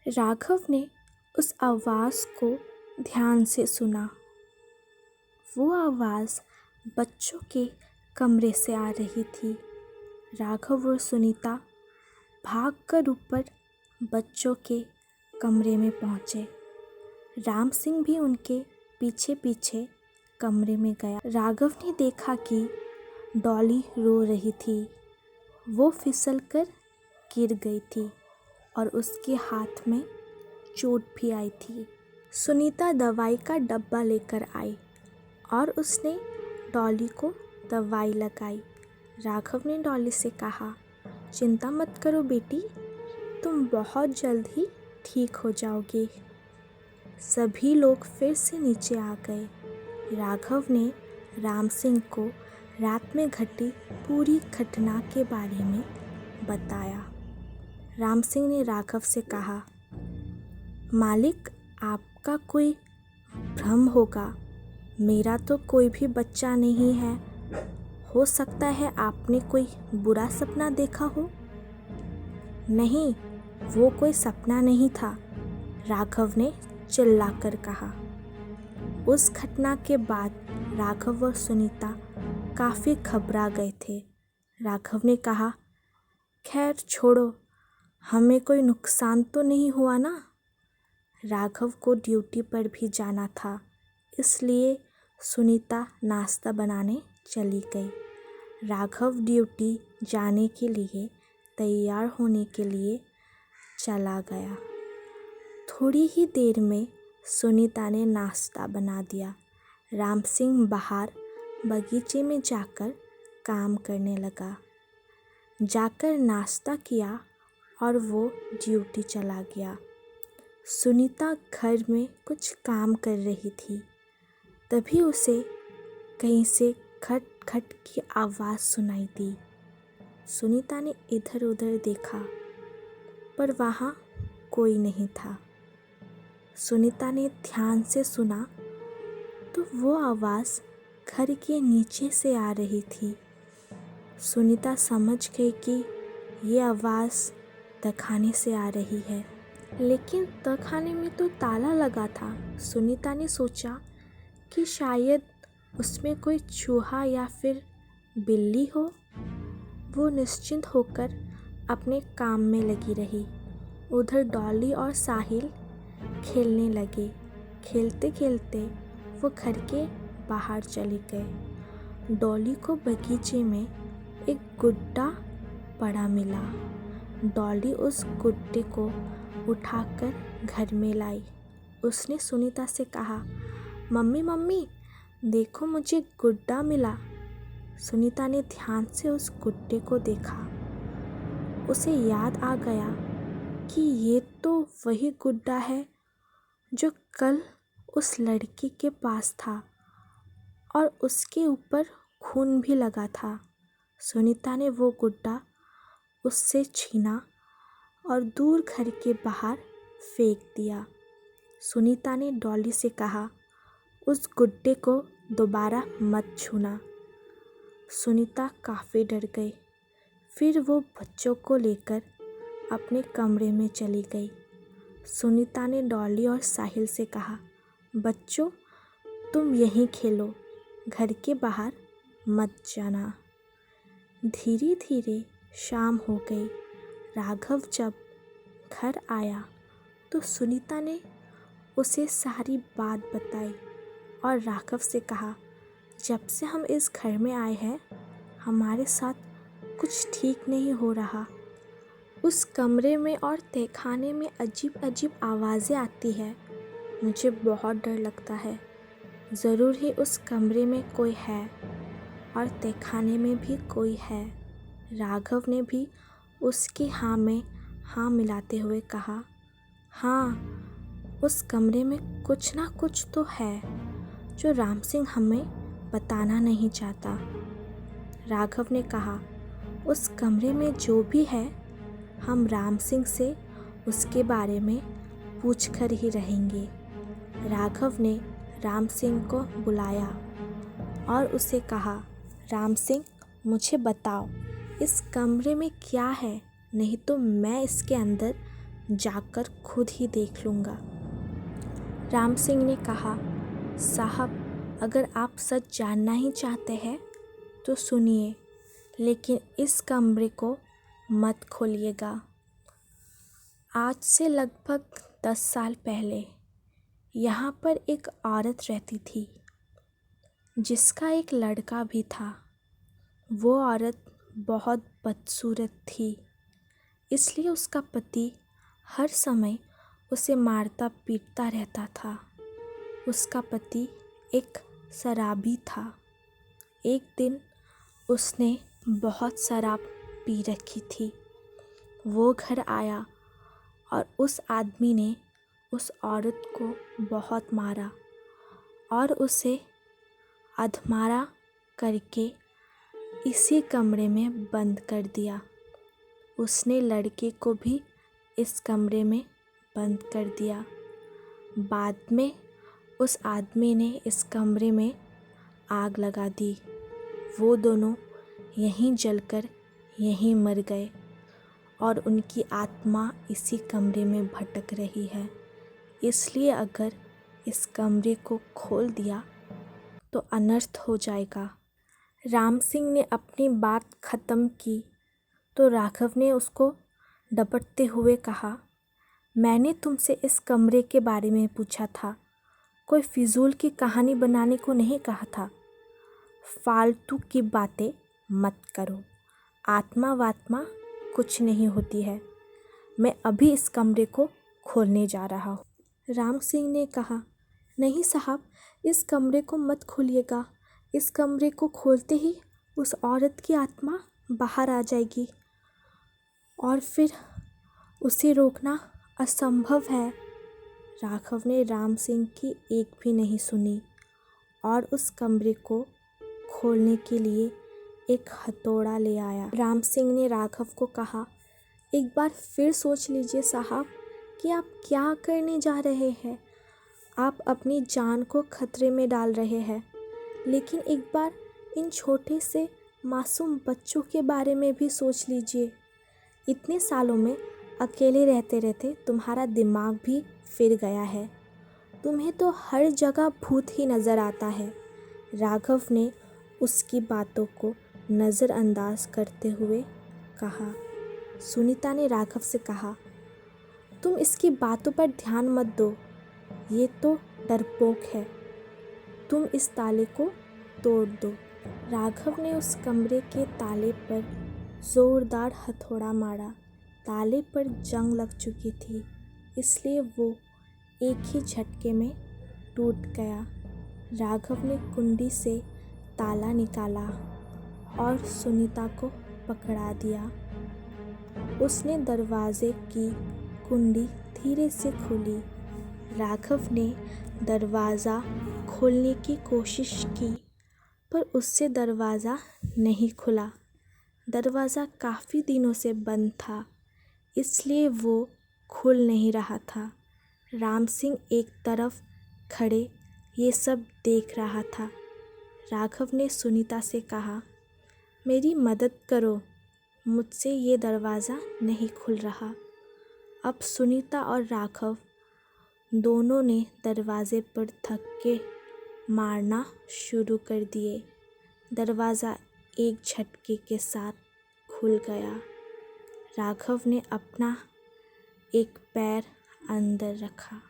राघव ने उस आवाज़ को ध्यान से सुना। वो आवाज़ बच्चों के कमरे से आ रही थी। राघव और सुनीता भागकर ऊपर बच्चों के कमरे में पहुँचे। राम सिंह भी उनके पीछे पीछे कमरे में गया। राघव ने देखा कि डॉली रो रही थी। वो फिसलकर गिर गई थी और उसके हाथ में चोट भी आई थी। सुनीता दवाई का डब्बा लेकर आई और उसने डॉली को दवाई लगाई। राघव ने डॉली से कहा, चिंता मत करो बेटी, तुम बहुत जल्द ही ठीक हो जाओगी। सभी लोग फिर से नीचे आ गए। राघव ने राम सिंह को रात में घटी पूरी घटना के बारे में बताया। राम सिंह ने राघव से कहा, मालिक, आपका कोई भ्रम होगा। मेरा तो कोई भी बच्चा नहीं है। हो सकता है आपने कोई बुरा सपना देखा हो। नहीं, वो कोई सपना नहीं था, राघव ने चिल्लाकर कहा। उस घटना के बाद राघव और सुनीता काफ़ी घबरा गए थे। राघव ने कहा, खैर छोड़ो, हमें कोई नुकसान तो नहीं हुआ ना। राघव को ड्यूटी पर भी जाना था, इसलिए सुनीता नाश्ता बनाने चली गई। राघव ड्यूटी जाने के लिए तैयार होने के लिए चला गया। थोड़ी ही देर में सुनीता ने नाश्ता बना दिया। राम सिंह बाहर बगीचे में जाकर काम करने लगा। जाकर नाश्ता किया और वो ड्यूटी चला गया। सुनीता घर में कुछ काम कर रही थी। तभी उसे कहीं से खट खट की आवाज़ सुनाई दी। सुनीता ने इधर उधर देखा, पर वहाँ कोई नहीं था। सुनीता ने ध्यान से सुना तो वो आवाज़ घर के नीचे से आ रही थी। सुनीता समझ गई कि ये आवाज़ तहखाने से आ रही है, लेकिन तहखाने में तो ताला लगा था। सुनीता ने सोचा कि शायद उसमें कोई चूहा या फिर बिल्ली हो। वो निश्चिंत होकर अपने काम में लगी रही। उधर डॉली और साहिल खेलने लगे। खेलते खेलते वो घर के बाहर चले गए। डॉली को बगीचे में एक गुड्डा पड़ा मिला। डॉली उस गुड्डे को उठाकर घर में लाई। उसने सुनीता से कहा, मम्मी मम्मी, देखो मुझे गुड्डा मिला। सुनीता ने ध्यान से उस गुड्डे को देखा। उसे याद आ गया कि ये तो वही गुड्डा है जो कल उस लड़की के पास था और उसके ऊपर खून भी लगा था। सुनीता ने वो गुड्डा उससे छीना और दूर घर के बाहर फेंक दिया। सुनीता ने डॉली से कहा, उस गुड्डे को दोबारा मत छूना। सुनीता काफ़ी डर गई। फिर वो बच्चों को लेकर अपने कमरे में चली गई। सुनीता ने डॉली और साहिल से कहा, बच्चों, तुम यहीं खेलो, घर के बाहर मत जाना। धीरे धीरे शाम हो गई। राघव जब घर आया तो सुनीता ने उसे सारी बात बताई और राघव से कहा, जब से हम इस घर में आए हैं हमारे साथ कुछ ठीक नहीं हो रहा। उस कमरे में और तहखाने में अजीब अजीब आवाज़ें आती है। मुझे बहुत डर लगता है। ज़रूर ही उस कमरे में कोई है और तहखाने में भी कोई है। राघव ने भी उसकी हाँ में हाँ मिलाते हुए कहा, हाँ, उस कमरे में कुछ ना कुछ तो है जो राम सिंह हमें बताना नहीं चाहता। राघव ने कहा, उस कमरे में जो भी है हम राम सिंह से उसके बारे में पूछकर ही रहेंगे। राघव ने राम सिंह को बुलाया और उसे कहा, राम सिंह, मुझे बताओ इस कमरे में क्या है, नहीं तो मैं इसके अंदर जाकर खुद ही देख लूँगा। राम सिंह ने कहा, साहब, अगर आप सच जानना ही चाहते हैं तो सुनिए, लेकिन इस कमरे को मत खोलिएगा। आज से लगभग 10 साल पहले यहाँ पर एक औरत रहती थी जिसका एक लड़का भी था। वो औरत बहुत बदसूरत थी, इसलिए उसका पति हर समय उसे मारता पीटता रहता था। उसका पति एक शराबी था। एक दिन उसने बहुत शराब पी रखी थी। वो घर आया और उस आदमी ने उस औरत को बहुत मारा और उसे अधमरा करके इसी कमरे में बंद कर दिया। उसने लड़के को भी इस कमरे में बंद कर दिया। बाद में उस आदमी ने इस कमरे में आग लगा दी। वो दोनों यहीं जलकर यहीं मर गए और उनकी आत्मा इसी कमरे में भटक रही है। इसलिए अगर इस कमरे को खोल दिया तो अनर्थ हो जाएगा। राम सिंह ने अपनी बात ख़त्म की तो राघव ने उसको डपटते हुए कहा, मैंने तुमसे इस कमरे के बारे में पूछा था, कोई फिजूल की कहानी बनाने को नहीं कहा था। फालतू की बातें मत करो। आत्मा वात्मा कुछ नहीं होती है। मैं अभी इस कमरे को खोलने जा रहा हूँ। राम सिंह ने कहा, नहीं साहब, इस कमरे को मत खोलिएगा। इस कमरे को खोलते ही उस औरत की आत्मा बाहर आ जाएगी और फिर उसे रोकना असंभव है। राघव ने राम सिंह की एक भी नहीं सुनी और उस कमरे को खोलने के लिए एक हथौड़ा ले आया। राम सिंह ने राघव को कहा, एक बार फिर सोच लीजिए साहब कि आप क्या करने जा रहे हैं। आप अपनी जान को खतरे में डाल रहे हैं, लेकिन एक बार इन छोटे से मासूम बच्चों के बारे में भी सोच लीजिए। इतने सालों में अकेले रहते रहते तुम्हारा दिमाग भी फिर गया है। तुम्हें तो हर जगह भूत ही नज़र आता है। राघव ने उसकी बातों को नज़रअंदाज करते हुए कहा। सुनीता ने राघव से कहा, तुम इसकी बातों पर ध्यान मत दो, ये तो डरपोक है। तुम इस ताले को तोड़ दो। राघव ने उस कमरे के ताले पर ज़ोरदार हथौड़ा मारा। ताले पर जंग लग चुकी थी, इसलिए वो एक ही झटके में टूट गया। राघव ने कुंडी से ताला निकाला और सुनीता को पकड़ा दिया। उसने दरवाजे की कुंडी धीरे से खोली। राघव ने दरवाज़ा खोलने की कोशिश की, पर उससे दरवाज़ा नहीं खुला। दरवाज़ा काफ़ी दिनों से बंद था, इसलिए वो खुल नहीं रहा था। राम सिंह एक तरफ खड़े ये सब देख रहा था। राघव ने सुनीता से कहा, मेरी मदद करो, मुझसे ये दरवाज़ा नहीं खुल रहा। अब सुनीता और राघव दोनों ने दरवाजे पर धक्के मारना शुरू कर दिए। दरवाज़ा एक झटके के साथ खुल गया। राघव ने अपना एक पैर अंदर रखा।